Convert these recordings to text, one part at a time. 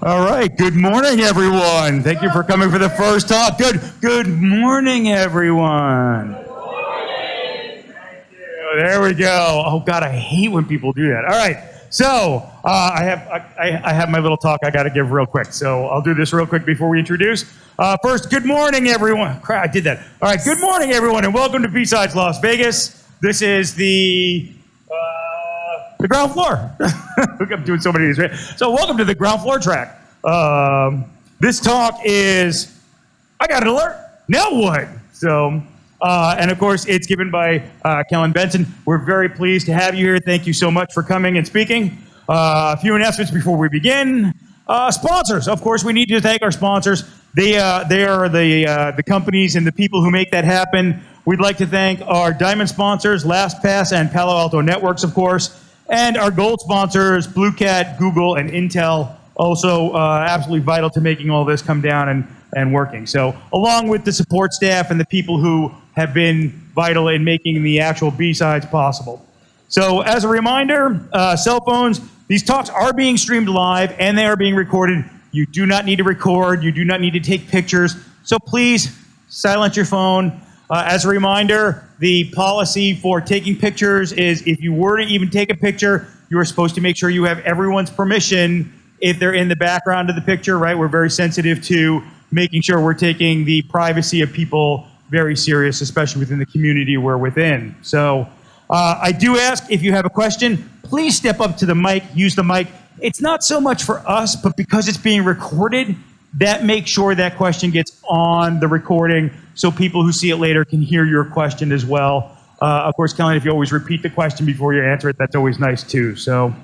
All right. Good morning, everyone. Thank you for coming for the first talk. Good morning, everyone. Good morning. Thank you. There we go. Oh God, I hate when people do that. All right. So I have my little talk I got to give real quick. So I'll do this real quick before we introduce. First, good morning, everyone. Crap, I did that. All right. Good morning, everyone, and welcome to BSides Las Vegas. This is the ground floor. I'm doing so many of these, right? So welcome to the ground floor track. This talk is, I got an alert, now what? So, and of course, it's given by Kellon Benson. We're very pleased to have you here. Thank you so much for coming and speaking. A few announcements before we begin. Sponsors, of course, we need to thank our sponsors. They are the companies and the people who make that happen. We'd like to thank our diamond sponsors, LastPass and Palo Alto Networks, of course. And our gold sponsors, Blue Cat, Google, and Intel, also absolutely vital to making all this come down and working. So along with the support staff and the people who have been vital in making the actual B-sides possible. So as a reminder, cell phones, these talks are being streamed live and they are being recorded. You do not need to record. You do not need to take pictures. So please silence your phone. As a reminder, the policy for taking pictures is if you were to even take a picture, you are supposed to make sure you have everyone's permission if they're in the background of the picture, right? We're very sensitive to making sure we're taking the privacy of people very serious, especially within the community we're within. So I do ask if you have a question, please step up to the mic, use the mic. It's not so much for us, but because it's being recorded, that makes sure that question gets on the recording so people who see it later can hear your question as well. Of course, Kellon, if you always repeat the question before you answer it, that's always nice too. So,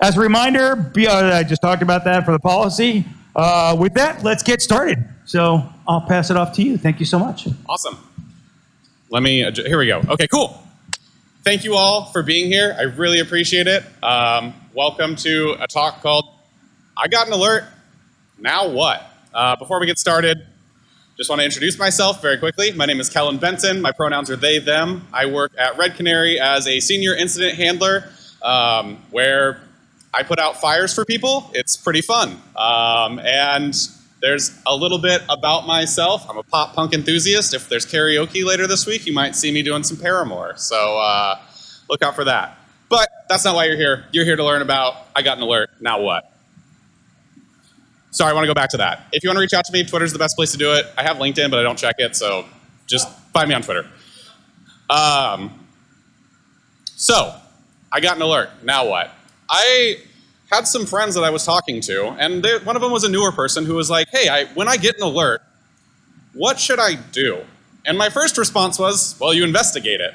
as a reminder, I just talked about that for the policy. With that, let's get started. So I'll pass it off to you. Thank you so much. Awesome. Here we go. Okay, cool. Thank you all for being here. I really appreciate it. Welcome to a talk called I Got an Alert, Now What? Before we get started, just want to introduce myself very quickly. My name is Kellon Benson. My pronouns are they, them. I work at Red Canary as a senior incident handler, where I put out fires for people. It's pretty fun. And there's a little bit about myself. I'm a pop punk enthusiast. If there's karaoke later this week, you might see me doing some Paramore. So look out for that. But that's not why you're here. You're here to learn about I Got an Alert, Now What? Sorry, I want to go back to that. If you want to reach out to me, Twitter's the best place to do it. I have LinkedIn, but I don't check it, so just find me on Twitter. So, I got an alert. Now what? I had some friends that I was talking to, and one of them was a newer person who was like, hey, when I get an alert, what should I do? And my first response was, well, you investigate it.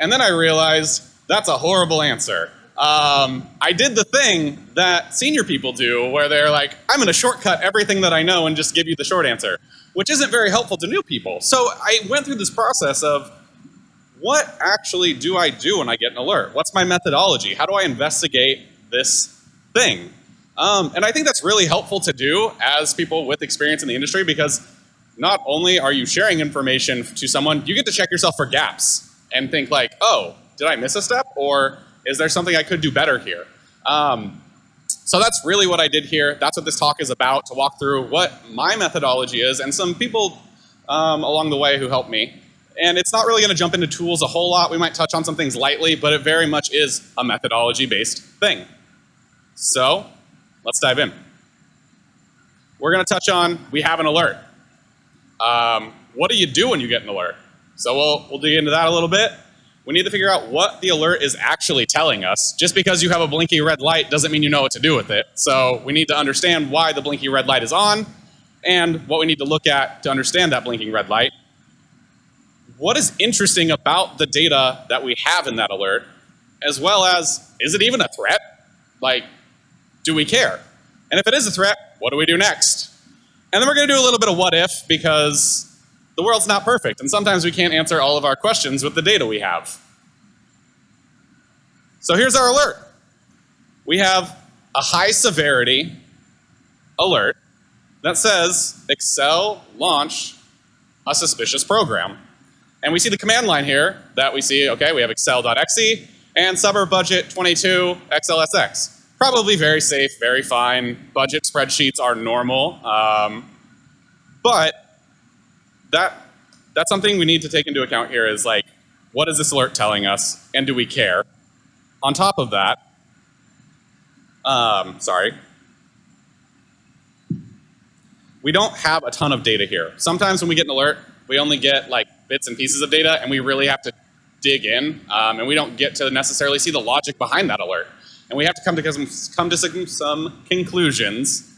And then I realized that's a horrible answer. I did the thing that senior people do where they're like, I'm going to shortcut everything that I know and just give you the short answer, which isn't very helpful to new people. So I went through this process of what actually do I do when I get an alert? What's my methodology? How do I investigate this thing? And I think that's really helpful to do as people with experience in the industry because not only are you sharing information to someone, you get to check yourself for gaps and think like, oh, did I miss a step? Or is there something I could do better here? So that's really what I did here. That's what this talk is about, to walk through what my methodology is and some people along the way who helped me. And it's not really going to jump into tools a whole lot. We might touch on some things lightly, but it very much is a methodology-based thing. So let's dive in. We're going to touch on, we have an alert. What do you do when you get an alert? So we'll dig into that a little bit. We need to figure out what the alert is actually telling us. Just because you have a blinky red light doesn't mean you know what to do with it. So we need to understand why the blinky red light is on and what we need to look at to understand that blinking red light. What is interesting about the data that we have in that alert, as well as, is it even a threat? Like, do we care? And if it is a threat, what do we do next? And then we're going to do a little bit of what if, because the world's not perfect, and sometimes we can't answer all of our questions with the data we have. So here's our alert. We have a high severity alert that says, Excel launch a suspicious program. And we see the command line here that we see, okay, we have excel.exe and suburb budget 22 XLSX. Probably very safe, very fine. Budget spreadsheets are normal. But that's something we need to take into account here is like, what is this alert telling us, and do we care? On top of that, we don't have a ton of data here. Sometimes when we get an alert, we only get like bits and pieces of data, and we really have to dig in, and we don't get to necessarily see the logic behind that alert. And we have to come to some conclusions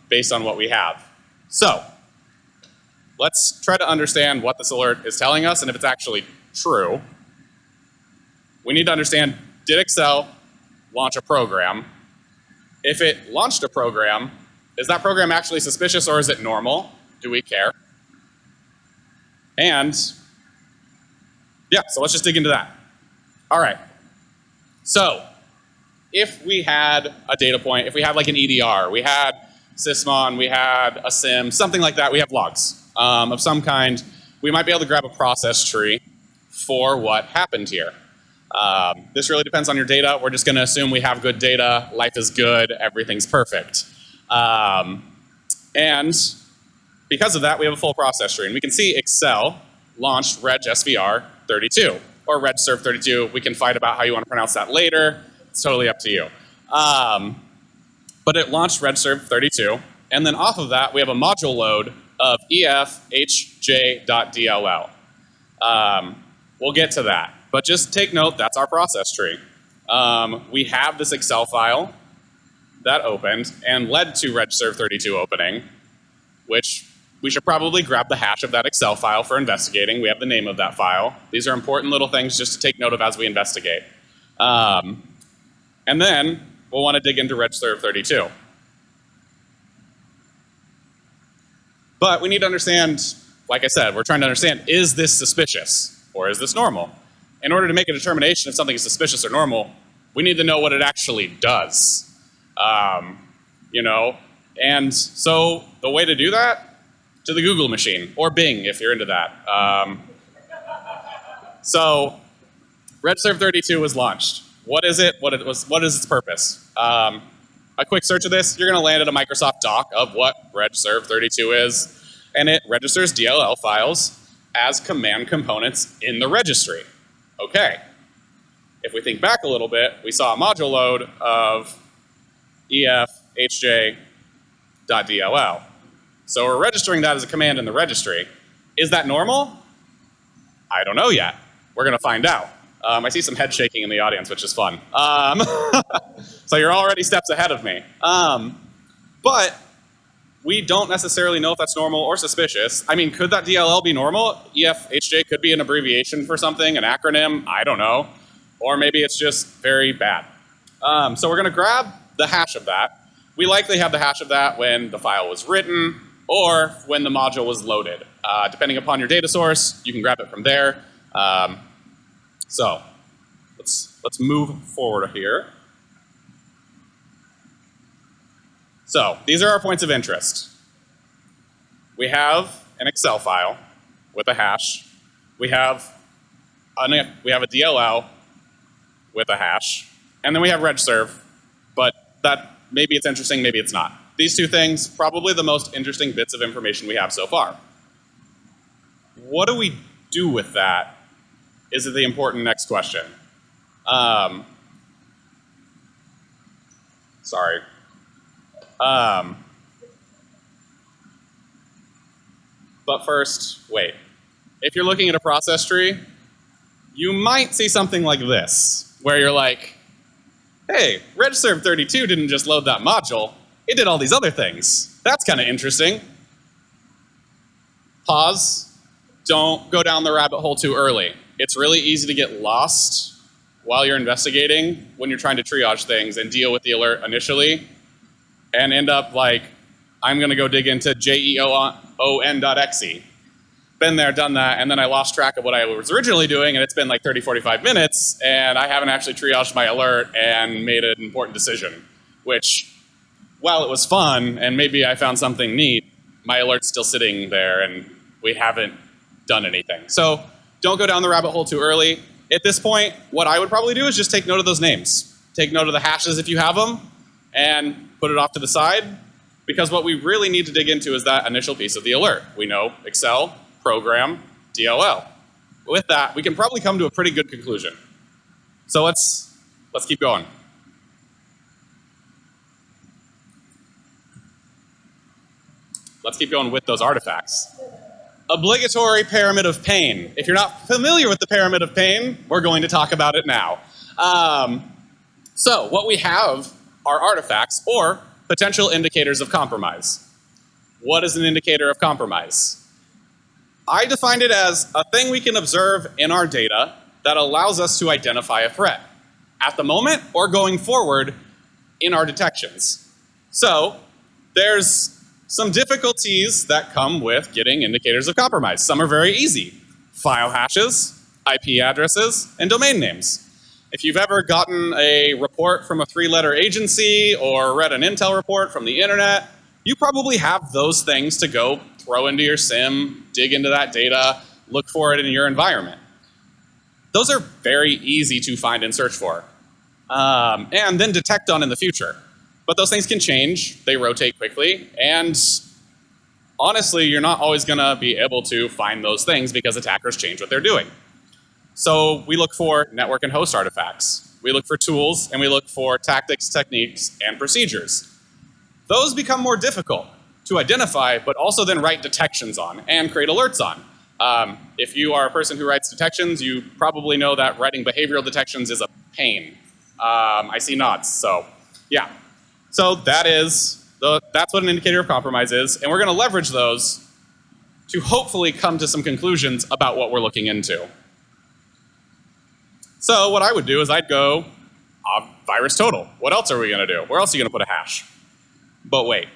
based on what we have. So let's try to understand what this alert is telling us and if it's actually true. We need to understand, did Excel launch a program? If it launched a program, is that program actually suspicious or is it normal? Do we care? And yeah, so let's just dig into that. All right. So if we had a data point, if we had like an EDR, we had Sysmon, we had a SIM, something like that, we have logs of some kind, we might be able to grab a process tree for what happened here. This really depends on your data. We're just going to assume we have good data, life is good, everything's perfect. And because of that, we have a full process tree. And we can see Excel launched regsvr 32 or regserv 32. We can fight about how you want to pronounce that later. It's totally up to you. But it launched regserv 32. And then off of that, we have a module load of efhj.dll. We'll get to that. But just take note, that's our process tree. We have this Excel file that opened and led to regserv 32 opening, which we should probably grab the hash of that Excel file for investigating. We have the name of that file. These are important little things just to take note of as we investigate. And then we'll want to dig into regserv 32. But we need to understand, like I said, we're trying to understand, is this suspicious or is this normal? In order to make a determination if something is suspicious or normal, we need to know what it actually does. And so the way to do that, to the Google machine, or Bing if you're into that. So regserv 32 was launched. What is it? What is its purpose? A quick search of this, you're going to land at a Microsoft doc of what regserv 32 is, and it registers DLL files as command components in the registry. Okay. If we think back a little bit, we saw a module load of efhj.dll. So we're registering that as a command in the registry. Is that normal? I don't know yet. We're going to find out. I see some head shaking in the audience, which is fun. So you're already steps ahead of me. But we don't necessarily know if that's normal or suspicious. I mean, could that DLL be normal? EFHJ could be an abbreviation for something, an acronym, I don't know. Or maybe it's just very bad. So we're going to grab the hash of that. We likely have the hash of that when the file was written or when the module was loaded. Depending upon your data source, you can grab it from there. So let's move forward here. So these are our points of interest. We have an Excel file with a hash. We have a DLL with a hash. And then we have regserv. But that maybe it's interesting, maybe it's not. These two things, probably the most interesting bits of information we have so far. What do we do with that is the important next question. Sorry. But first, wait. If you're looking at a process tree, you might see something like this, where you're like, hey, regserv 32 didn't just load that module, it did all these other things. That's kind of interesting. Pause. Don't go down the rabbit hole too early. It's really easy to get lost while you're investigating when you're trying to triage things and deal with the alert initially and end up like, I'm going to go dig into jeon.exe. Been there, done that, and then I lost track of what I was originally doing, and it's been like 30, 45 minutes, and I haven't actually triaged my alert and made an important decision, which, while it was fun, and maybe I found something neat, my alert's still sitting there, and we haven't done anything. So don't go down the rabbit hole too early. At this point, what I would probably do is just take note of those names. take note of the hashes if you have them, and put it off to the side, because what we really need to dig into is that initial piece of the alert. We know Excel, program, DLL. With that, we can probably come to a pretty good conclusion. So let's keep going. Let's keep going with those artifacts. Obligatory pyramid of pain. If you're not familiar with the pyramid of pain, we're going to talk about it now. So what we have are artifacts or potential indicators of compromise. What is an indicator of compromise? I defined it as a thing we can observe in our data that allows us to identify a threat at the moment or going forward in our detections. So there's some difficulties that come with getting indicators of compromise. Some are very easy. File hashes, IP addresses, and domain names. If you've ever gotten a report from a 3-letter agency or read an intel report from the internet, you probably have those things to go throw into your SIM, dig into that data, look for it in your environment. Those are very easy to find and search for, and then detect on in the future. But those things can change, they rotate quickly, and honestly, you're not always gonna be able to find those things because attackers change what they're doing. So we look for network and host artifacts. We look for tools, and we look for tactics, techniques, and procedures. Those become more difficult to identify, but also then write detections on and create alerts on. If you are a person who writes detections, you probably know that writing behavioral detections is a pain. I see nods, so yeah. So that's what an indicator of compromise is, and we're going to leverage those to hopefully come to some conclusions about what we're looking into. So what I would do is I'd go, virus total. What else are we going to do? Where else are you going to put a hash? But wait.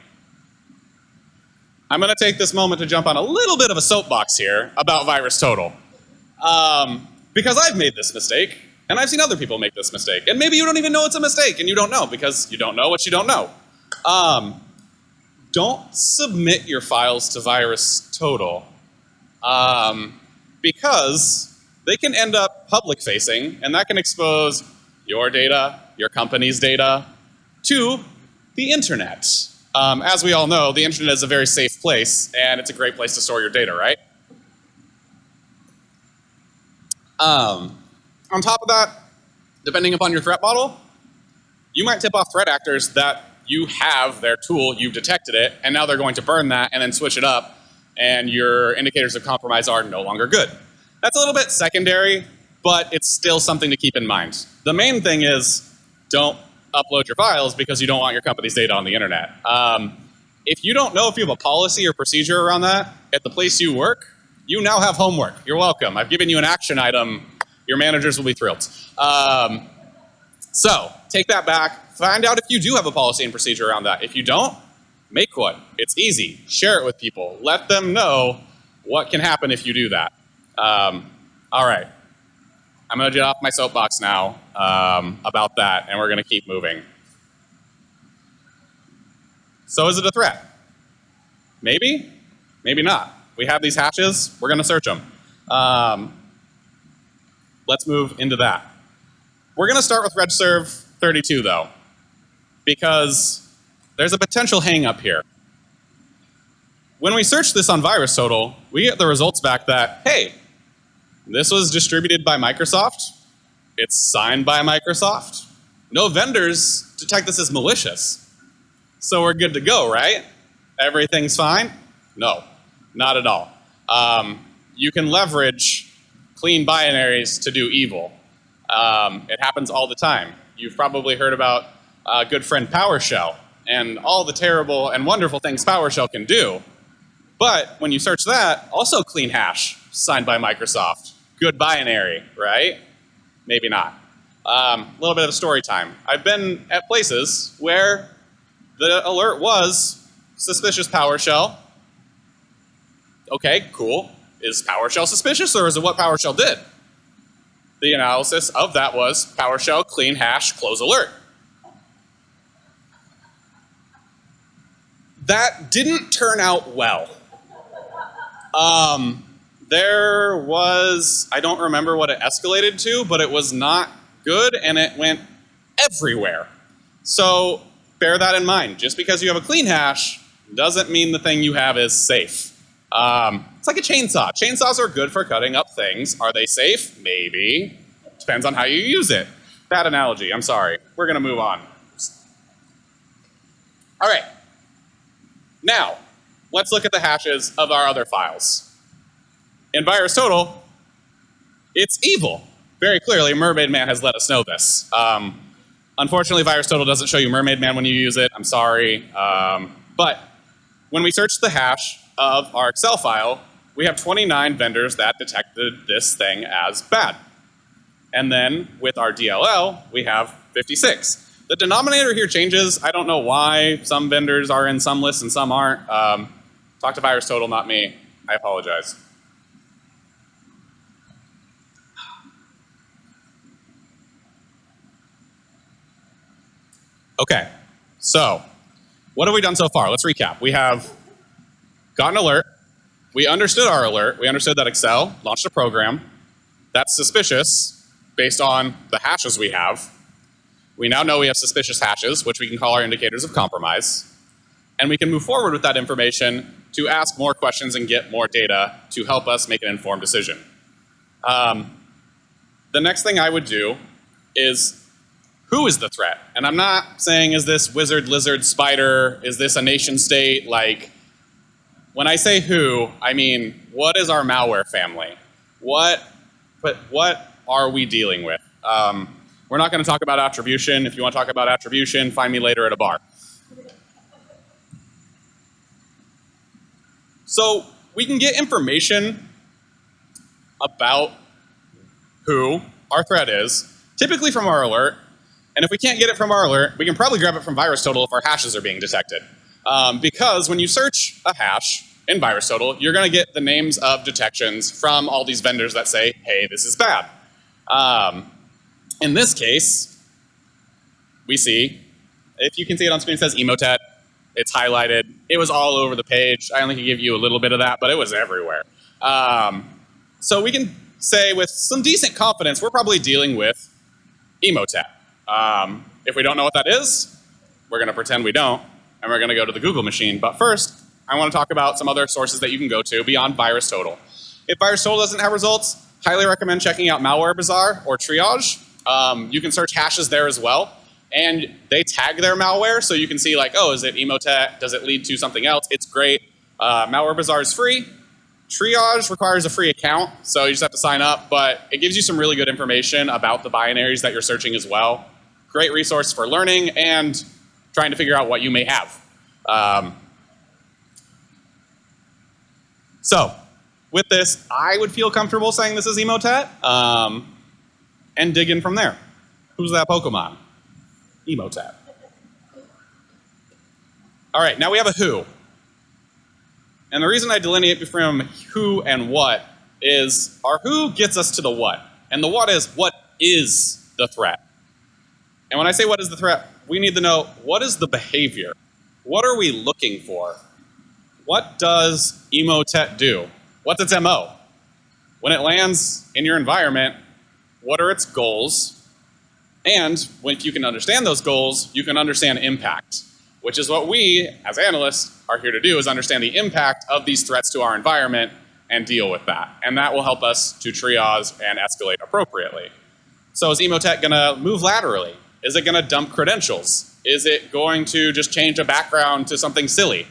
I'm going to take this moment to jump on a little bit of a soapbox here about virus total. Because I've made this mistake, and I've seen other people make this mistake. And maybe you don't even know it's a mistake, and you don't know because you don't know what you don't know. Don't submit your files to virus total because they can end up public facing, and that can expose your data, your company's data, to the internet. As we all know, the internet is a very safe place, and it's a great place to store your data, right? On top of that, depending upon your threat model, you might tip off threat actors that you have their tool, you've detected it, and now they're going to burn that and then switch it up, and your indicators of compromise are no longer good. That's a little bit secondary, but it's still something to keep in mind. The main thing is don't upload your files because you don't want your company's data on the internet. If you don't know if you have a policy or procedure around that at the place you work, you now have homework. You're welcome. I've given you an action item. Your managers will be thrilled. So take that back. Find out if you do have a policy and procedure around that. If you don't, make one. It's easy. Share it with people. Let them know what can happen if you do that. All right. I'm going to get off my soapbox now about that, and we're going to keep moving. So is it a threat? Maybe, maybe not. We have these hashes. We're going to search them. Let's move into that. We're going to start with regserve 32, though, because there's a potential hang-up here. When we search this on VirusTotal, we get the results back that, hey, this was distributed by Microsoft. It's signed by Microsoft. No vendors detect this as malicious. So we're good to go, right? Everything's fine? No, not at all. You can leverage clean binaries to do evil. It happens all the time. You've probably heard about good friend PowerShell and all the terrible and wonderful things PowerShell can do. But when you search that, also clean hash, signed by Microsoft. Good binary, right? Maybe not. A little bit of story time. I've been at places where the alert was suspicious PowerShell. Okay, cool. Is PowerShell suspicious, or is it what PowerShell did? The analysis of that was PowerShell, clean hash, close alert. That didn't turn out well. There was, I don't remember what it escalated to, but it was not good, and it went everywhere. So bear that in mind. Just because you have a clean hash doesn't mean the thing you have is safe. It's like a chainsaw. Chainsaws are good for cutting up things. Are they safe? Maybe. Depends on how you use it. Bad analogy. I'm sorry. We're going to move on. All right. Now, let's look at the hashes of our other files. In VirusTotal, it's evil. Very clearly, Mermaid Man has let us know this. Unfortunately, VirusTotal doesn't show you Mermaid Man when you use it. I'm sorry. But when we search the hash of our Excel file, we have 29 vendors that detected this thing as bad. And then with our DLL, we have 56. The denominator here changes. I don't know why some vendors are in some lists and some aren't. Talk to VirusTotal, not me. I apologize. Okay, so what have we done so far? Let's recap. We have got an alert. We understood our alert. We understood that Excel launched a program that's suspicious based on the hashes we have. We now know we have suspicious hashes, which we can call our indicators of compromise. And we can move forward with that information to ask more questions and get more data to help us make an informed decision. The next thing I would do is, who is the threat? And I'm not saying, is this wizard, lizard, spider? Is this a nation state? Like, when I say who, I mean, what is our malware family? What are we dealing with? We're not going to talk about attribution. If you want to talk about attribution, find me later at a bar. So we can get information about who our threat is, typically from our alert. And if we can't get it from our alert, we can probably grab it from VirusTotal if our hashes are being detected. Because when you search a hash in VirusTotal, you're going to get the names of detections from all these vendors that say, hey, this is bad. In this case, we see, if you can see it on screen, it says Emotet. It's highlighted. It was all over the page. I only can give you a little bit of that, but it was everywhere. So we can say with some decent confidence, we're probably dealing with Emotet. If we don't know what that is, we're going to pretend we don't, and we're going to go to the Google machine. But first, I want to talk about some other sources that you can go to beyond VirusTotal. If VirusTotal doesn't have results, highly recommend checking out Malware Bazaar or Triage. You can search hashes there as well. And they tag their malware, so you can see like, oh, is it Emotet? Does it lead to something else? It's great. Malware Bazaar is free. Triage requires a free account, so you just have to sign up. But it gives you some really good information about the binaries that you're searching as well. Great resource for learning and trying to figure out what you may have. So with this, I would feel comfortable saying this is Emotet and dig in from there. Who's that Pokemon? Emotet. All right, now we have a who. And the reason I delineate between who and what is our who gets us to the what. And the what is the threat. And when I say what is the threat, we need to know what is the behavior? What are we looking for? What does Emotet do? What's its MO? When it lands in your environment, what are its goals? And if you can understand those goals, you can understand impact, which is what we, as analysts, are here to do, is understand the impact of these threats to our environment and deal with that. And that will help us to triage and escalate appropriately. So is Emotet going to move laterally? Is it going to dump credentials? Is it going to just change a background to something silly?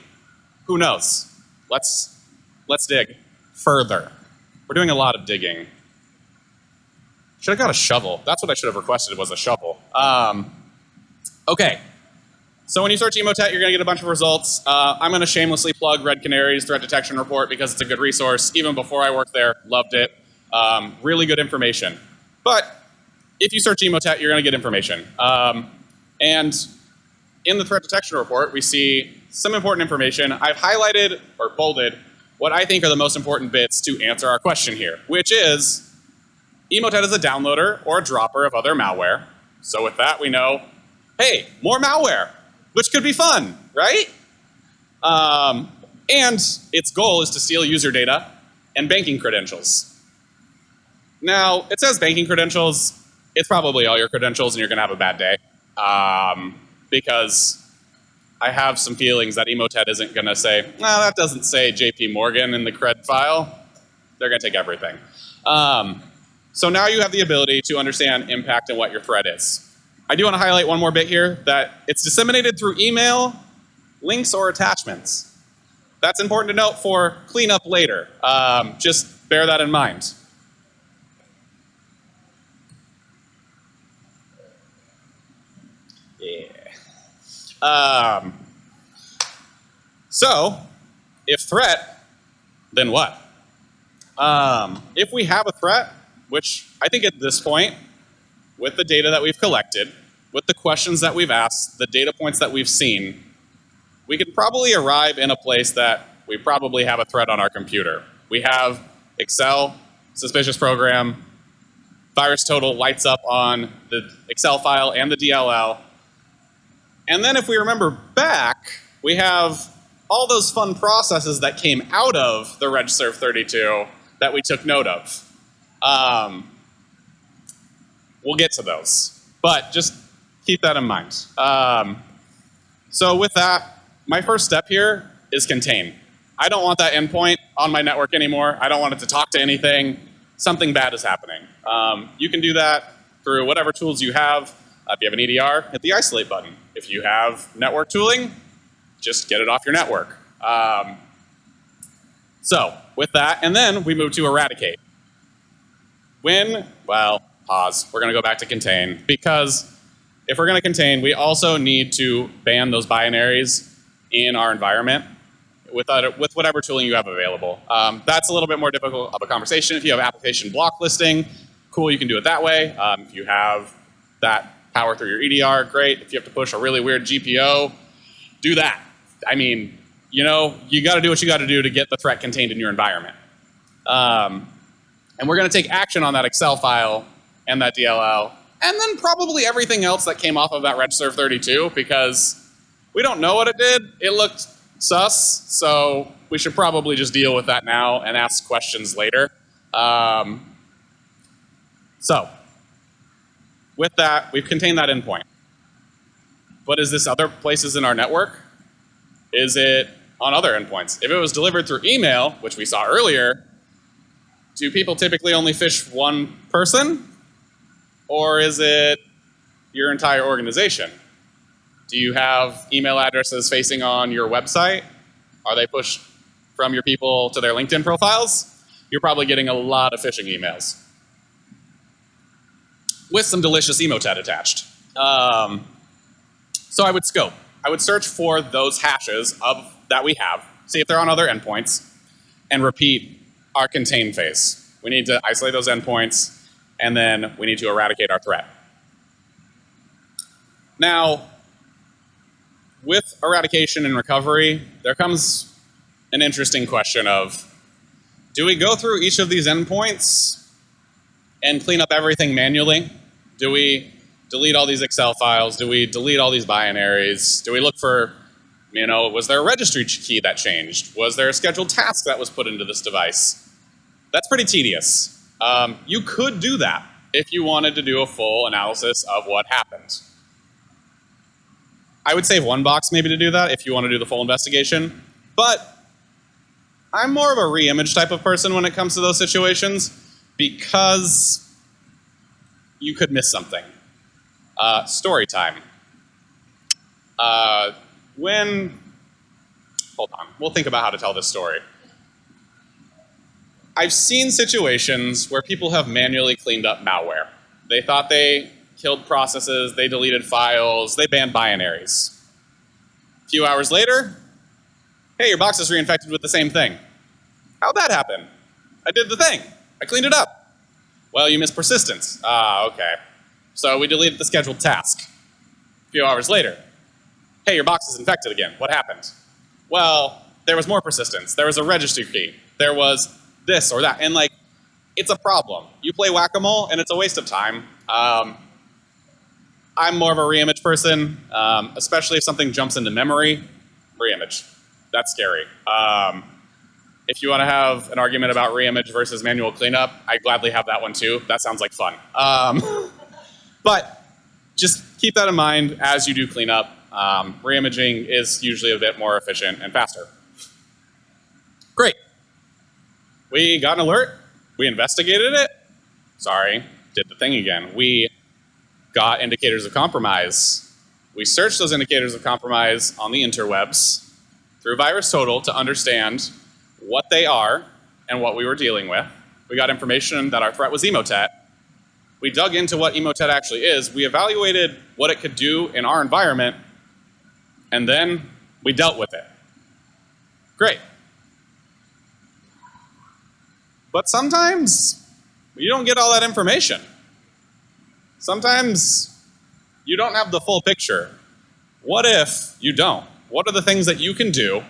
Who knows? Let's dig further. We're doing a lot of digging. Should have got a shovel. That's what I should have requested, was a shovel. Okay. So when you search Emotet, you're going to get a bunch of results. I'm going to shamelessly plug Red Canary's Threat Detection Report because it's a good resource. Even before I worked there, loved it. Really good information. But if you search Emotet, you're going to get information. And in the Threat Detection Report, we see some important information. I've highlighted or bolded what I think are the most important bits to answer our question here, which is Emotet is a downloader or a dropper of other malware. So with that, we know, hey, more malware, which could be fun, right? And its goal is to steal user data and banking credentials. Now, it says banking credentials. It's probably all your credentials, and you're going to have a bad day. because I have some feelings that Emotet isn't going to say, nah, that doesn't say JP Morgan in the cred file. They're going to take everything. So now you have the ability to understand impact and what your threat is. I do want to highlight one more bit here, that it's disseminated through email, links, or attachments. That's important to note for cleanup later. Just bear that in mind. Yeah. So, if threat, then what? If we have a threat, which I think at this point, with the data that we've collected, with the questions that we've asked, the data points that we've seen, we can probably arrive in a place that we probably have a threat on our computer. We have Excel, suspicious program, virus total lights up on the Excel file and the DLL. And then if we remember back, we have all those fun processes that came out of the regserv32 that we took note of. We'll get to those, but just keep that in mind. So with that, my first step here is contain. I don't want that endpoint on my network anymore. I don't want it to talk to anything. Something bad is happening. You can do that through whatever tools you have. If you have an EDR, hit the isolate button. If you have network tooling, just get it off your network. So with that, and then we move to eradicate. Well, pause. We're going to go back to contain, because if we're going to contain, we also need to ban those binaries in our environment with whatever tooling you have available. That's a little bit more difficult of a conversation. If you have application block listing, cool, you can do it that way. If you have that power through your EDR, great. If you have to push a really weird GPO, do that. I mean, you know, you got to do what you got to do to get the threat contained in your environment. And we're going to take action on that Excel file and that DLL, and then probably everything else that came off of that regserv32, because we don't know what it did. It looked sus, so we should probably just deal with that now and ask questions later. So, with that, we've contained that endpoint. But is this other places in our network? Is it on other endpoints? If it was delivered through email, which we saw earlier, do people typically only phish one person? Or is it your entire organization? Do you have email addresses facing on your website? Are they pushed from your people to their LinkedIn profiles? You're probably getting a lot of phishing emails with some delicious emotet attached. So I would scope. I would search for those hashes that we have, see if they're on other endpoints, and repeat our contain phase. We need to isolate those endpoints, and then we need to eradicate our threat. Now, with eradication and recovery, there comes an interesting question of, do we go through each of these endpoints and clean up everything manually? Do we delete all these Excel files? Do we delete all these binaries? Do we look for, you know, was there a registry key that changed? Was there a scheduled task that was put into this device? That's pretty tedious. You could do that if you wanted to do a full analysis of what happened. I would save one box maybe to do that if you want to do the full investigation, but I'm more of a re-image type of person when it comes to those situations, because you could miss something. Story time. Hold on, we'll think about how to tell this story. I've seen situations where people have manually cleaned up malware. They thought they killed processes, they deleted files, they banned binaries. A few hours later, hey, your box is reinfected with the same thing. How'd that happen? I did the thing. I cleaned it up. Well, you missed persistence. Okay. So we deleted the scheduled task. A few hours later, hey, your box is infected again. What happened? Well, there was more persistence. There was a registry key. There was this or that. And like, it's a problem. You play whack-a-mole and it's a waste of time. I'm more of a reimage person, especially if something jumps into memory. Reimage. That's scary. If you want to have an argument about reimage versus manual cleanup, I'd gladly have that one too. That sounds like fun. But just keep that in mind as you do cleanup. Reimaging is usually a bit more efficient and faster. Great. We got an alert. We investigated it. Sorry, did the thing again. We got indicators of compromise. We searched those indicators of compromise on the interwebs through VirusTotal to understand what they are and what we were dealing with. We got information that our threat was Emotet. We dug into what Emotet actually is. We evaluated what it could do in our environment, and then we dealt with it. Great. But sometimes you don't get all that information. Sometimes you don't have the full picture. What if you don't? What are the things that you can do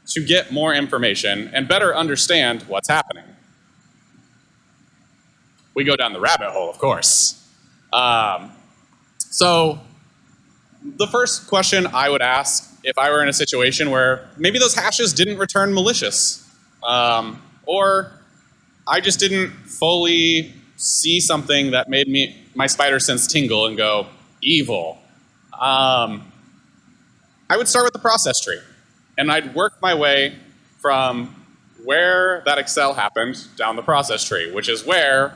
to get more information and better understand what's happening? We go down the rabbit hole, of course. So the first question I would ask if I were in a situation where maybe those hashes didn't return malicious, or I just didn't fully see something that made my spider sense tingle and go, evil. I would start with the process tree, and I'd work my way from where that Excel happened down the process tree, which is where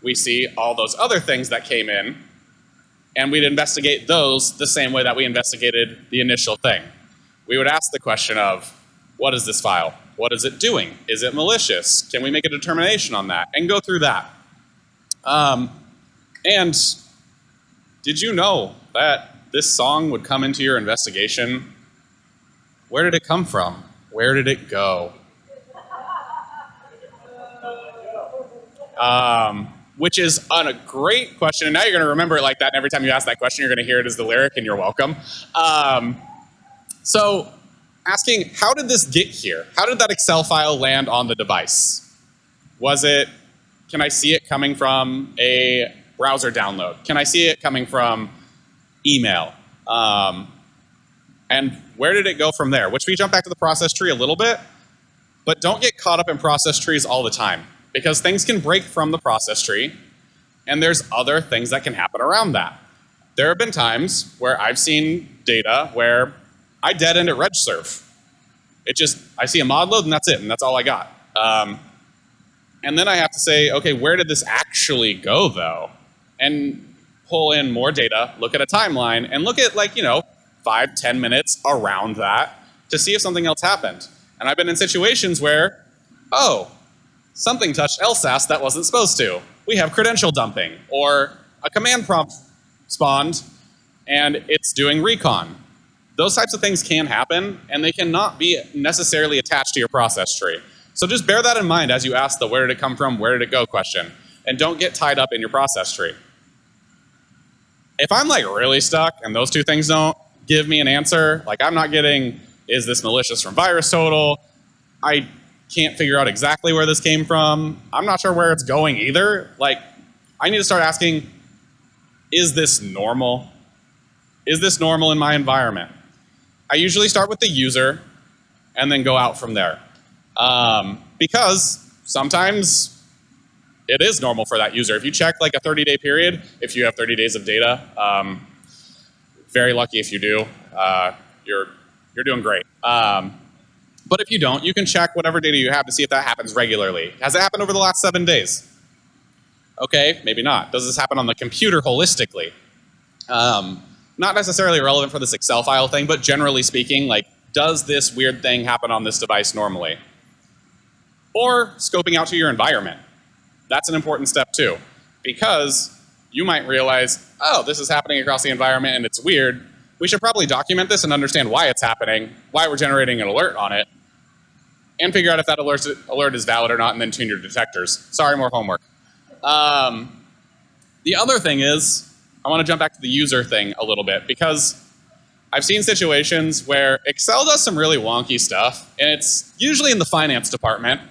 we see all those other things that came in, and we'd investigate those the same way that we investigated the initial thing. We would ask the question of, what is this file? What is it doing? Is it malicious? Can we make a determination on that? And go through that. And did you know that this song would come into your investigation? Where did it come from? Where did it go? Which is a great question, and now you're going to remember it like that, and every time you ask that question, you're going to hear it as the lyric, and you're welcome. So asking, how did this get here? How did that Excel file land on the device? Was it, can I see it coming from a browser download? Can I see it coming from email? And where did it go from there? Which we jump back to the process tree a little bit, but don't get caught up in process trees all the time, because things can break from the process tree, and there's other things that can happen around that. There have been times where I've seen data where I dead end at RegServe. I see a mod load and that's it, and that's all I got. And then I have to say, okay, where did this actually go though? And pull in more data, look at a timeline, and look at 5-10 minutes around that to see if something else happened. And I've been in situations where, oh, something touched LSAS that wasn't supposed to. We have credential dumping, or a command prompt spawned and it's doing recon. Those types of things can happen, and they cannot be necessarily attached to your process tree. So just bear that in mind as you ask the where did it come from, where did it go question, and don't get tied up in your process tree. If I'm really stuck and those two things don't give me an answer, I'm not getting, is this malicious from VirusTotal? I can't figure out exactly where this came from. I'm not sure where it's going either. I need to start asking, is this normal? Is this normal in my environment? I usually start with the user and then go out from there. Because sometimes it is normal for that user. If you check a 30-day period, if you have 30 days of data, very lucky if you do. You're doing great. But if you don't, you can check whatever data you have to see if that happens regularly. Has it happened over the last 7 days? Okay, maybe not. Does this happen on the computer holistically? Not necessarily relevant for this Excel file thing, but generally speaking, does this weird thing happen on this device normally? Or scoping out to your environment. That's an important step too, because you might realize, oh, this is happening across the environment and it's weird. We should probably document this and understand why it's happening, why we're generating an alert on it, and figure out if that alert is valid or not, and then tune your detectors. Sorry, more homework. The other thing is, I want to jump back to the user thing a little bit, because I've seen situations where Excel does some really wonky stuff, and it's usually in the finance department,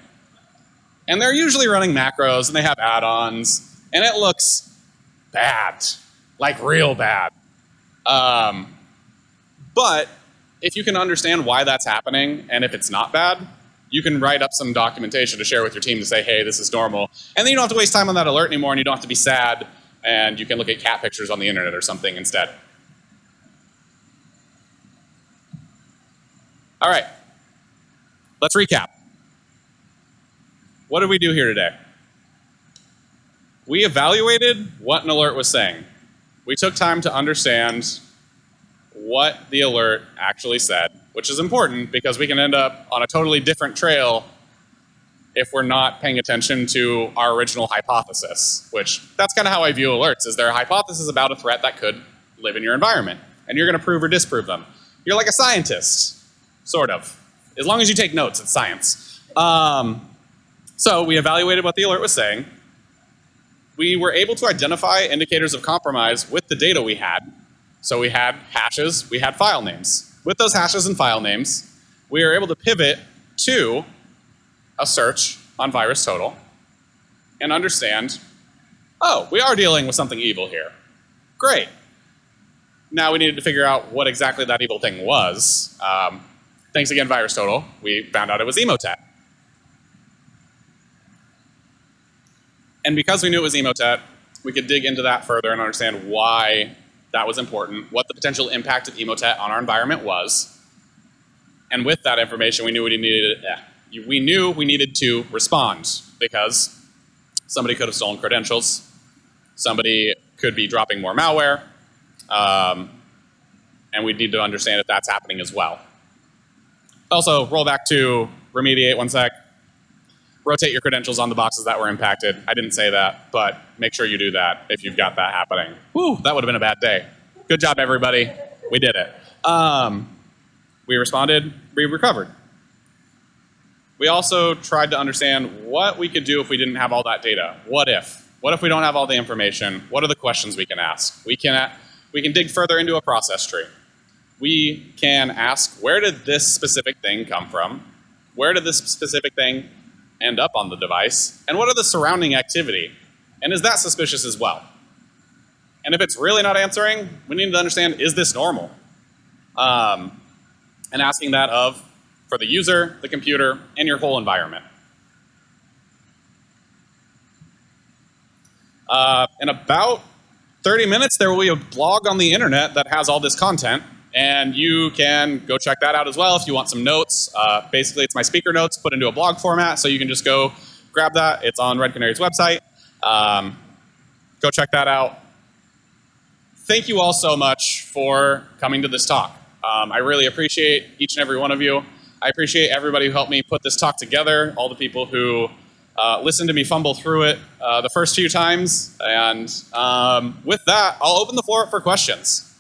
and they're usually running macros, and they have add-ons, and it looks bad, real bad. But if you can understand why that's happening, and if it's not bad, you can write up some documentation to share with your team to say, hey, this is normal. And then you don't have to waste time on that alert anymore, and you don't have to be sad and you can look at cat pictures on the internet or something instead. All right, let's recap. What did we do here today? We evaluated what an alert was saying. We took time to understand what the alert actually said, which is important because we can end up on a totally different trail if we're not paying attention to our original hypothesis, which that's kind of how I view alerts, is they're a hypothesis about a threat that could live in your environment, and you're going to prove or disprove them. You're like a scientist, sort of. As long as you take notes, it's science. So we evaluated what the alert was saying. We were able to identify indicators of compromise with the data we had. So we had hashes, we had file names. With those hashes and file names, we were able to pivot to a search on VirusTotal and understand, oh, we are dealing with something evil here. Great. Now we needed to figure out what exactly that evil thing was. Thanks again, VirusTotal. We found out it was Emotet. And because we knew it was Emotet, we could dig into that further and understand why that was important, what the potential impact of Emotet on our environment was. And with that information, we knew we needed to respond because somebody could have stolen credentials, somebody could be dropping more malware, and we need to understand if that's happening as well. Also, roll back to remediate 1 sec. Rotate your credentials on the boxes that were impacted. I didn't say that, but make sure you do that if you've got that happening. Whew, that would have been a bad day. Good job, everybody. We did it. We responded, we recovered. We also tried to understand what we could do if we didn't have all that data. What if? What if we don't have all the information? What are the questions we can ask? We can dig further into a process tree. We can ask, where did this specific thing come from? Where did this specific thing end up on the device? And what are the surrounding activity? And is that suspicious as well? And if it's really not answering, we need to understand, is this normal? And asking that for the user, the computer, and your whole environment. In about 30 minutes, there will be a blog on the internet that has all this content. And you can go check that out as well if you want some notes. Basically, it's my speaker notes put into a blog format, so you can just go grab that. It's on Red Canary's website. Go check that out. Thank you all so much for coming to this talk. I really appreciate each and every one of you. I appreciate everybody who helped me put this talk together, all the people who listened to me fumble through it the first few times. And with that, I'll open the floor up for questions.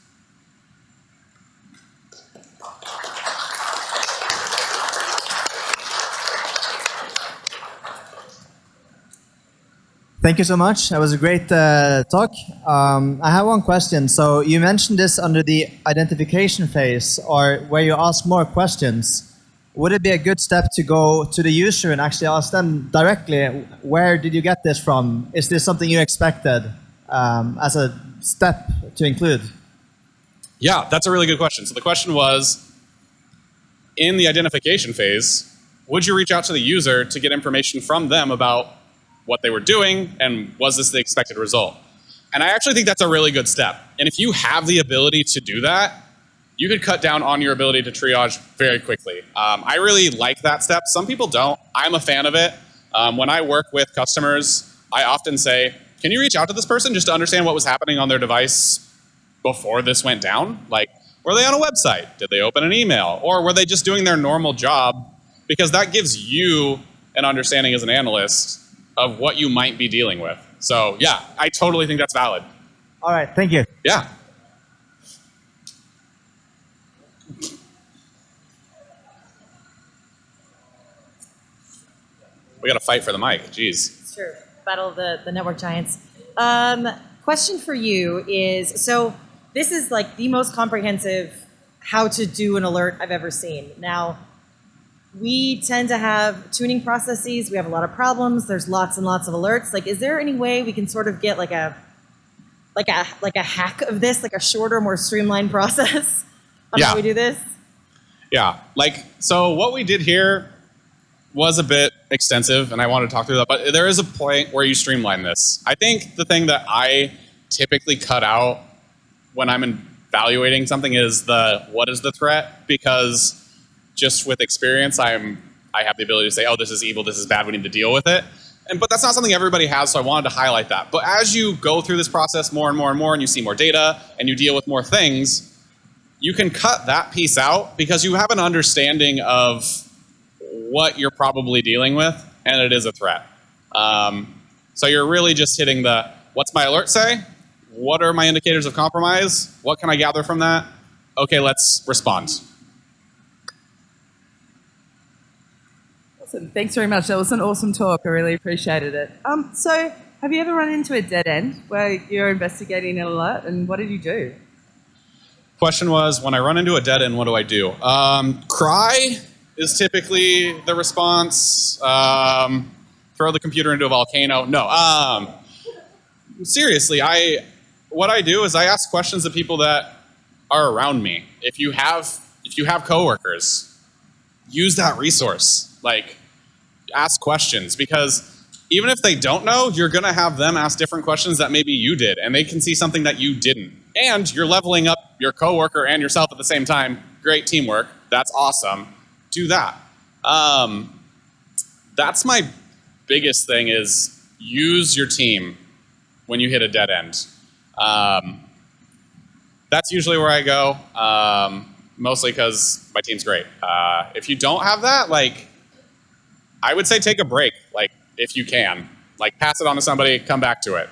Thank you so much. That was a great talk. I have one question. So you mentioned this under the identification phase, or where you ask more questions. Would it be a good step to go to the user and actually ask them directly, where did you get this from? Is this something you expected as a step to include? Yeah, that's a really good question. So the question was, in the identification phase, would you reach out to the user to get information from them about what they were doing, and was this the expected result? And I actually think that's a really good step. And if you have the ability to do that, you could cut down on your ability to triage very quickly. I really like that step. Some people don't. I'm a fan of it. When I work with customers, I often say, can you reach out to this person just to understand what was happening on their device before this went down? Like, were they on a website? Did they open an email? Or were they just doing their normal job? Because that gives you an understanding as an analyst of what you might be dealing with. So yeah, I totally think that's valid. All right, thank you. Yeah. We got to fight for the mic, jeez. It's true, battle of the network giants. Question for you is, so this is like the most comprehensive how to do an alert I've ever seen. Now, we tend to have tuning processes. We have a lot of problems. There's lots and lots of alerts. Like, is there any way we can sort of get like a hack of this, like a shorter, more streamlined process on how we do this? Yeah, so what we did here was a bit extensive, and I wanted to talk through that, but there is a point where you streamline this. I think the thing that I typically cut out when I'm evaluating something is the what is the threat, because just with experience, I have the ability to say, oh, this is evil, this is bad, we need to deal with it. But that's not something everybody has, so I wanted to highlight that. But as you go through this process more and more and more, and you see more data, and you deal with more things, you can cut that piece out because you have an understanding of what you're probably dealing with, and it is a threat. So you're really just hitting the, what's my alert say? What are my indicators of compromise? What can I gather from that? Okay, let's respond. Awesome. Thanks very much. That was an awesome talk. I really appreciated it. So have you ever run into a dead end where you're investigating an alert, and what did you do? Question was, when I run into a dead end, what do I do? Cry is typically the response. Throw the computer into a volcano. No. Seriously, what I do is I ask questions of people that are around me. If you have coworkers, use that resource. Like, ask questions, because even if they don't know, you're going to have them ask different questions that maybe you did, and they can see something that you didn't. And you're leveling up your coworker and yourself at the same time. Great teamwork. That's awesome. Do that. That's my biggest thing, is use your team when you hit a dead end. That's usually where I go, mostly because my team's great. If you don't have that, like, I would say take a break, like, if you can. Like, pass it on to somebody, come back to it.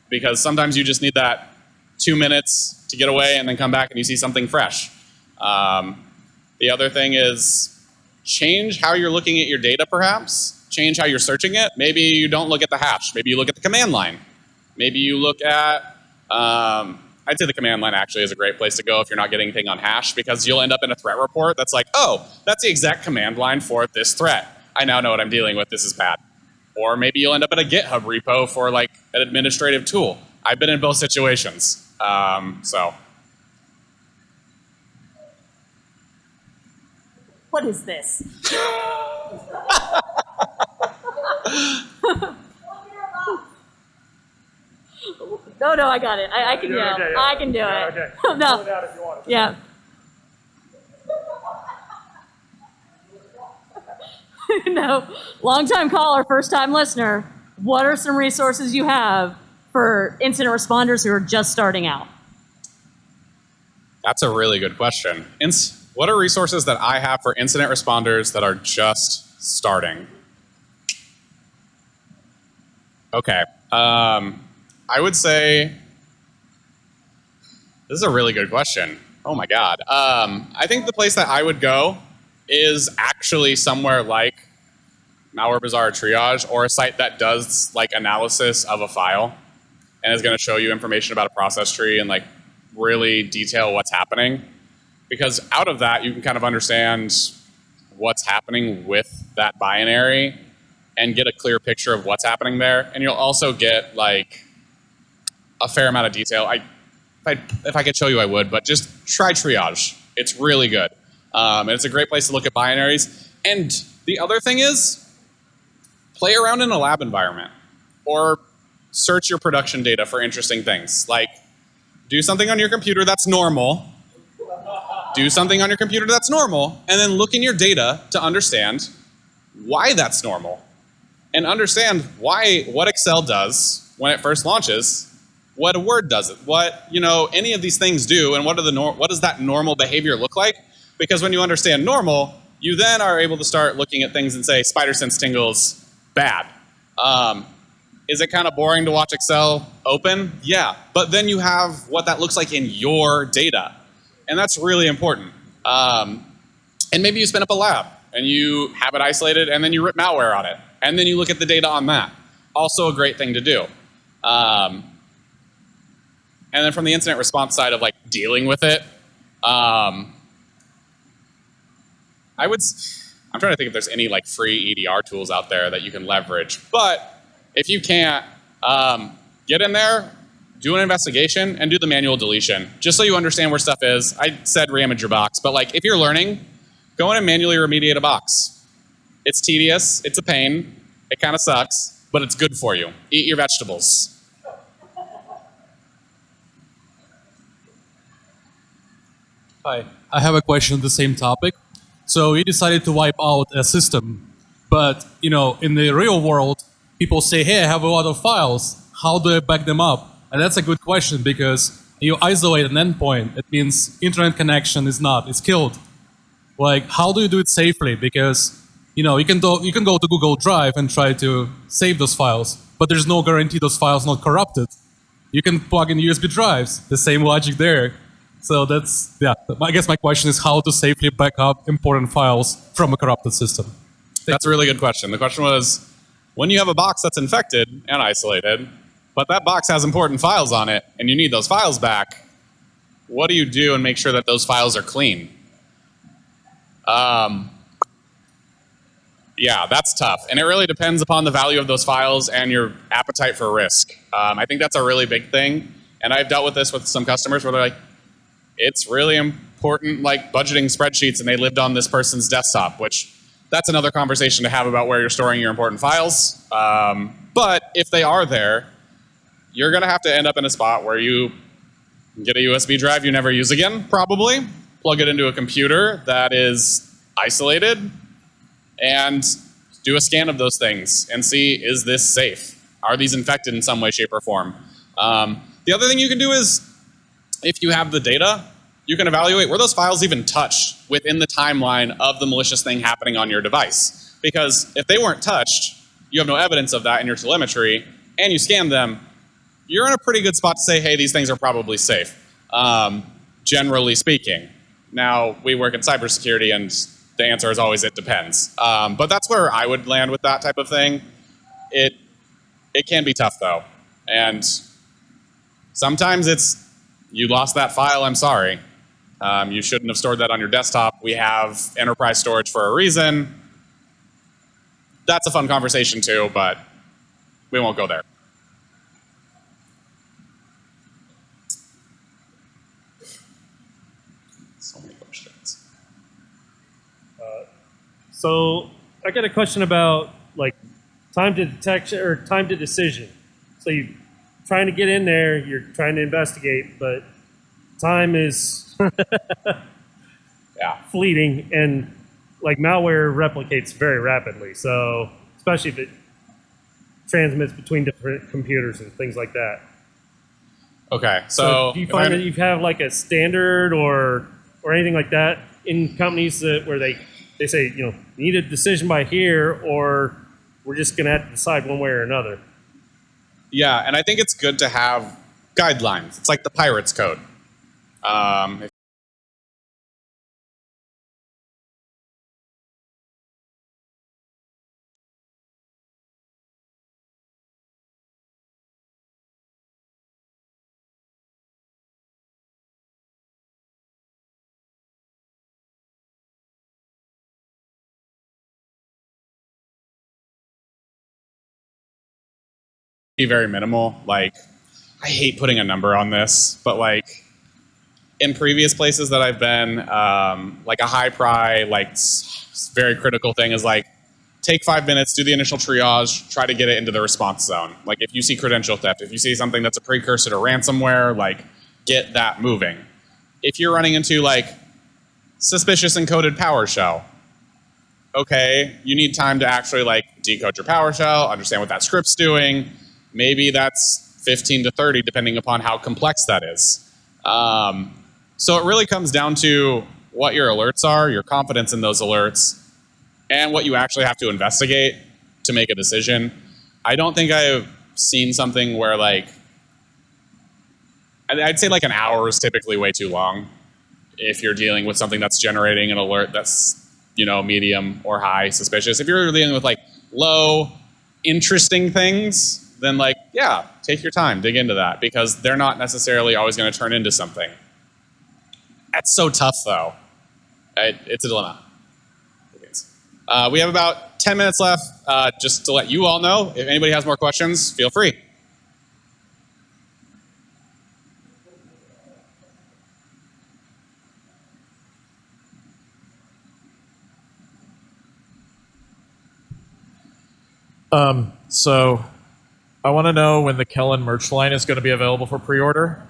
Because sometimes you just need that 2 minutes to get away and then come back and you see something fresh. The other thing is change how you're looking at your data, perhaps. Change how you're searching it. Maybe you don't look at the hash. Maybe you look at the command line. Maybe you look at, I'd say the command line actually is a great place to go if you're not getting anything on hash, because you'll end up in a threat report that's like, oh, that's the exact command line for this threat. I now know what I'm dealing with. This is bad. Or maybe you'll end up in a GitHub repo for like an administrative tool. I've been in both situations. So. What is this? No, I got it. I can do it. Okay, I can do it. Okay. No. Pull it out if you want it. Yeah. No. Long-time caller, first-time listener. What are some resources you have for incident responders who are just starting out? That's a really good question. What are resources that I have for incident responders that are just starting? Okay. I would say, this is a really good question. Oh my God. I think the place that I would go is actually somewhere like Malware Bazaar or Triage, or a site that does like analysis of a file and is going to show you information about a process tree and like really detail what's happening. Because out of that, you can kind of understand what's happening with that binary and get a clear picture of what's happening there. And you'll also get like a fair amount of detail. If I could show you, I would, but just try Triage. It's really good. And it's a great place to look at binaries. And the other thing is, play around in a lab environment or search your production data for interesting things. Like, do something on your computer that's normal. Do something on your computer that's normal, and then look in your data to understand why that's normal. And understand what Excel does when it first launches, what a Word does it, what any of these things do, and what does that normal behavior look like? Because when you understand normal, you then are able to start looking at things and say, spider sense tingles, bad. Is it kind of boring to watch Excel open? Yeah, but then you have what that looks like in your data. And that's really important. And maybe you spin up a lab and you have it isolated and then you rip malware on it. And then you look at the data on that. Also a great thing to do. And then from the incident response side of like dealing with it, I'm trying to think if there's any like free EDR tools out there that you can leverage. But if you can't, get in there, do an investigation, and do the manual deletion, just so you understand where stuff is. I said reimage your box, but like if you're learning, go in and manually remediate a box. It's tedious, it's a pain, it kind of sucks, but it's good for you. Eat your vegetables. Hi, I have a question on the same topic. So you decided to wipe out a system, but in the real world, people say, "Hey, I have a lot of files. How do I back them up?" And that's a good question because you isolate an endpoint. It means internet connection is killed. Like, how do you do it safely? Because you can go to Google Drive and try to save those files, but there's no guarantee those files not corrupted. You can plug in USB drives. The same logic there. So that's, yeah. I guess my question is how to safely back up important files from a corrupted system. That's a really good question. The question was, when you have a box that's infected and isolated, but that box has important files on it, and you need those files back, what do you do and make sure that those files are clean? Yeah, that's tough. And it really depends upon the value of those files and your appetite for risk. I think that's a really big thing. And I've dealt with this with some customers where they're like, it's really important, like budgeting spreadsheets, and they lived on this person's desktop, which that's another conversation to have about where you're storing your important files. But if they are there, you're going to have to end up in a spot where you get a USB drive you never use again, probably, plug it into a computer that is isolated, and do a scan of those things and see, is this safe? Are these infected in some way, shape, or form? The other thing you can do is, if you have the data, you can evaluate were those files even touched within the timeline of the malicious thing happening on your device. Because if they weren't touched, you have no evidence of that in your telemetry, and you scan them, you're in a pretty good spot to say, hey, these things are probably safe, generally speaking. Now, we work in cybersecurity, and the answer is always it depends. But that's where I would land with that type of thing. It can be tough, though. And sometimes it's, you lost that file, I'm sorry. You shouldn't have stored that on your desktop. We have enterprise storage for a reason. That's a fun conversation too, but we won't go there. So many questions. So I got a question about like time to detection or time to decision. So you're trying to get in there, you're trying to investigate, but time is Yeah. fleeting, and like malware replicates very rapidly. So especially if it transmits between different computers and things like that. Okay, so do you find that you have like a standard or anything like that in companies where they say, you need a decision by here, or we're just going to have to decide one way or another? Yeah, and I think it's good to have guidelines. It's like the Pirates Code. Be very minimal. Like, I hate putting a number on this, but like in previous places that I've been, like a high pry, like very critical thing is like, take 5 minutes, do the initial triage, try to get it into the response zone. Like if you see credential theft, if you see something that's a precursor to ransomware, like get that moving. If you're running into like suspicious encoded PowerShell, okay, you need time to actually like decode your PowerShell, understand what that script's doing. Maybe that's 15 to 30, depending upon how complex that is. So it really comes down to what your alerts are, your confidence in those alerts, and what you actually have to investigate to make a decision. I don't think I've seen something where like, I'd say like an hour is typically way too long if you're dealing with something that's generating an alert that's, medium or high suspicious. If you're dealing with like low, interesting things, then like, yeah, take your time, dig into that, because they're not necessarily always going to turn into something. That's so tough, though. It's a dilemma. We have about 10 minutes left. Just to let you all know, if anybody has more questions, feel free. So I want to know when the Kellon merch line is going to be available for pre-order.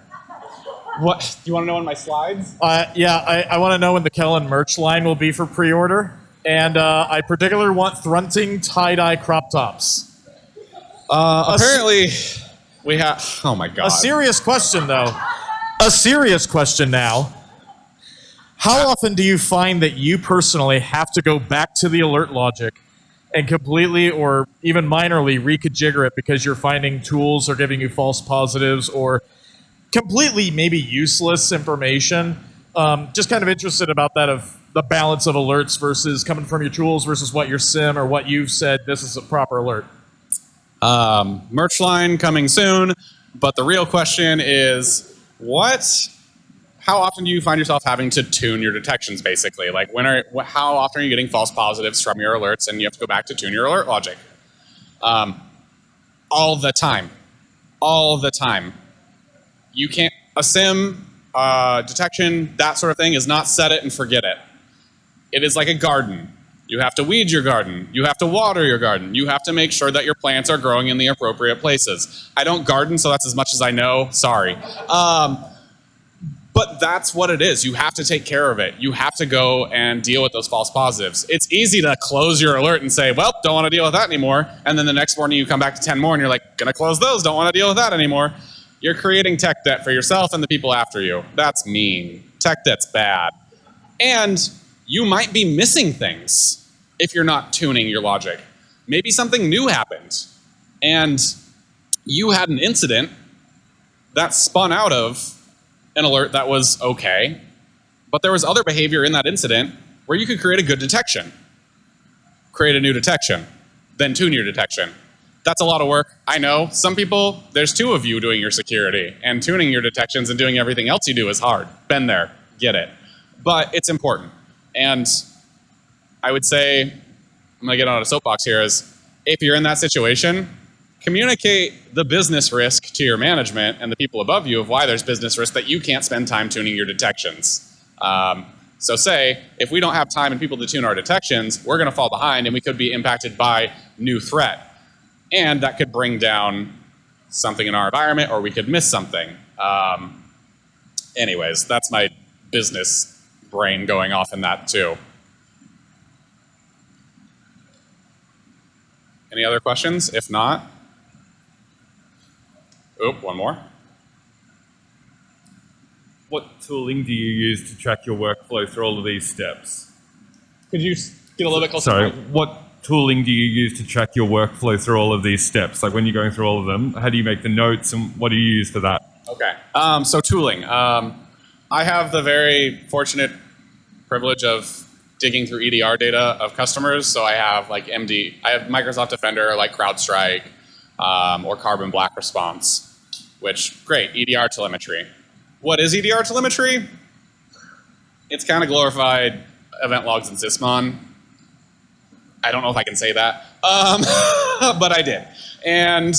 What? Do you want to know on my slides? Yeah, I want to know when the Kellon merch line will be for pre-order. And I particularly want Thrunting tie-dye crop tops. Apparently, we have. Oh my god. A serious question, though. A serious question now. How often do you find that you personally have to go back to the alert logic and completely or even minorly reconfigure it because you're finding tools are giving you false positives or completely maybe useless information? Just kind of interested about that, of the balance of alerts versus coming from your tools versus what your SIM or what you've said this is a proper alert. Merch line coming soon, but the real question is, how often do you find yourself having to tune your detections, basically? Like, how often are you getting false positives from your alerts and you have to go back to tune your alert logic? All the time. All the time. You can't, a SIM, detection, that sort of thing is not set it and forget it. It is like a garden. You have to weed your garden. You have to water your garden. You have to make sure that your plants are growing in the appropriate places. I don't garden, so that's as much as I know. Sorry. But that's what it is. You have to take care of it. You have to go and deal with those false positives. It's easy to close your alert and say, well, don't want to deal with that anymore. And then the next morning you come back to 10 more and you're like, gonna close those, don't want to deal with that anymore. You're creating tech debt for yourself and the people after you. That's mean. Tech debt's bad. And you might be missing things if you're not tuning your logic. Maybe something new happened and you had an incident that spun out of an alert that was okay, but there was other behavior in that incident where you could create a good detection. Create a new detection, then tune your detection. That's a lot of work. I know. Some people, there's two of you doing your security, and tuning your detections and doing everything else you do is hard. Been there, get it. But it's important. And I would say, I'm gonna get on a soapbox here, is if you're in that situation, communicate the business risk to your management and the people above you of why there's business risk that you can't spend time tuning your detections. So say, if we don't have time and people to tune our detections, we're gonna fall behind and we could be impacted by new threat. And that could bring down something in our environment, or we could miss something. Anyways, that's my business brain going off in that too. Any other questions? If not, one more. What tooling do you use to track your workflow through all of these steps? Could you get a little bit closer? Sorry, what tooling do you use to track your workflow through all of these steps? Like when you're going through all of them, how do you make the notes and what do you use for that? Okay, so tooling. I have the very fortunate privilege of digging through EDR data of customers. So I have like I have Microsoft Defender, like CrowdStrike, or Carbon Black Response, which, great, EDR telemetry. What is EDR telemetry? It's kind of glorified event logs and Sysmon. I don't know if I can say that, but I did. And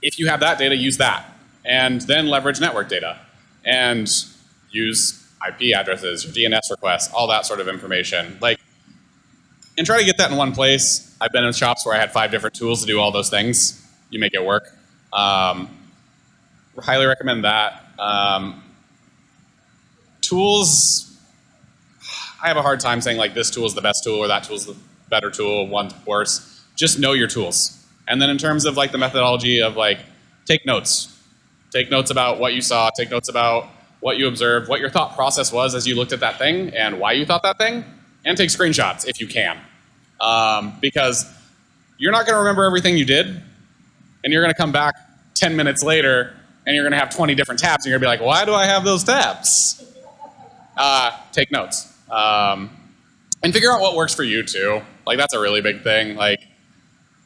if you have that data, use that. And then leverage network data. And use IP addresses, your DNS requests, all that sort of information. And try to get that in one place. I've been in shops where I had 5 different tools to do all those things. You make it work. Highly recommend that. Tools, I have a hard time saying like this tool is the best tool or that tool is the better tool, one's worse. Just know your tools. And then in terms of like the methodology of like, take notes. Take notes about what you saw, take notes about what you observed, what your thought process was as you looked at that thing and why you thought that thing, and take screenshots if you can. Because you're not gonna remember everything you did, and you're gonna come back 10 minutes later and you're gonna have 20 different tabs and you're gonna be like, why do I have those tabs? Take notes. And figure out what works for you too. Like that's a really big thing. Like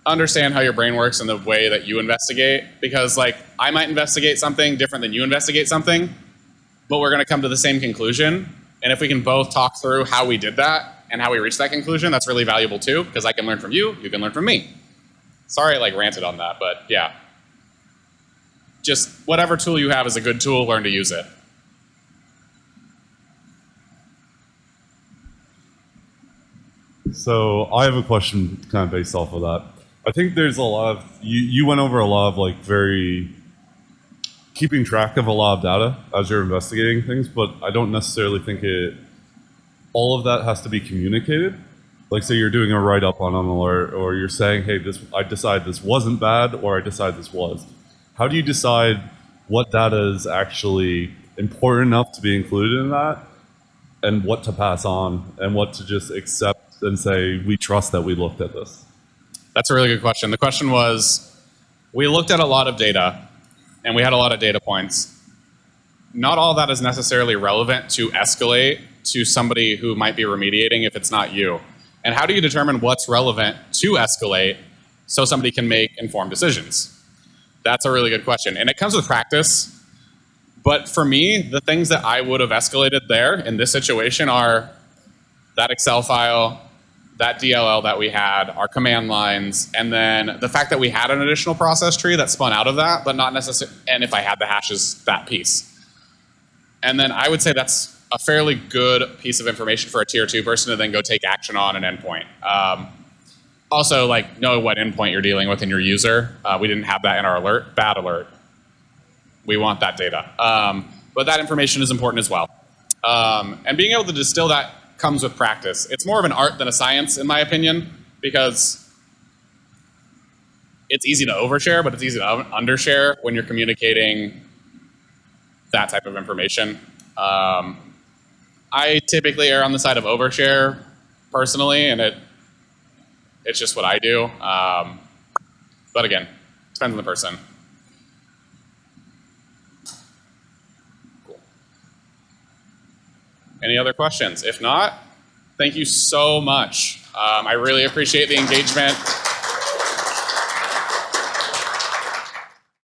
understand how your brain works and the way that you investigate, because like I might investigate something different than you investigate something, but we're gonna come to the same conclusion. And if we can both talk through how we did that and how we reached that conclusion, that's really valuable too, because I can learn from you, you can learn from me. Sorry I like ranted on that, but yeah. Just whatever tool you have is a good tool, learn to use it. So I have a question kind of based off of that. I think there's a lot of, you went over a lot of like very keeping track of a lot of data as you're investigating things, but I don't necessarily think all of that has to be communicated. Like, say you're doing a write-up on an alert, or you're saying, hey, I decide this wasn't bad, or I decide this was. How do you decide what data is actually important enough to be included in that, and what to pass on, and what to just accept and say, we trust that we looked at this? That's a really good question. The question was, we looked at a lot of data, and we had a lot of data points. Not all that is necessarily relevant to escalate to somebody who might be remediating if it's not you. And how do you determine what's relevant to escalate so somebody can make informed decisions? That's a really good question. And it comes with practice. But for me, the things that I would have escalated there in this situation are that Excel file, that DLL that we had, our command lines, and then the fact that we had an additional process tree that spun out of that, but not necessarily, and if I had the hashes, that piece. And then I would say that's a fairly good piece of information for a tier 2 person to then go take action on an endpoint. Also, like, know what endpoint you're dealing with in your user. We didn't have that in our alert. Bad alert. We want that data. But that information is important as well. And being able to distill that comes with practice. It's more of an art than a science, in my opinion, because it's easy to overshare, but it's easy to undershare when you're communicating that type of information. I typically err on the side of overshare personally, and it's just what I do. But again, depends on the person. Cool. Any other questions? If not, thank you so much. I really appreciate the engagement.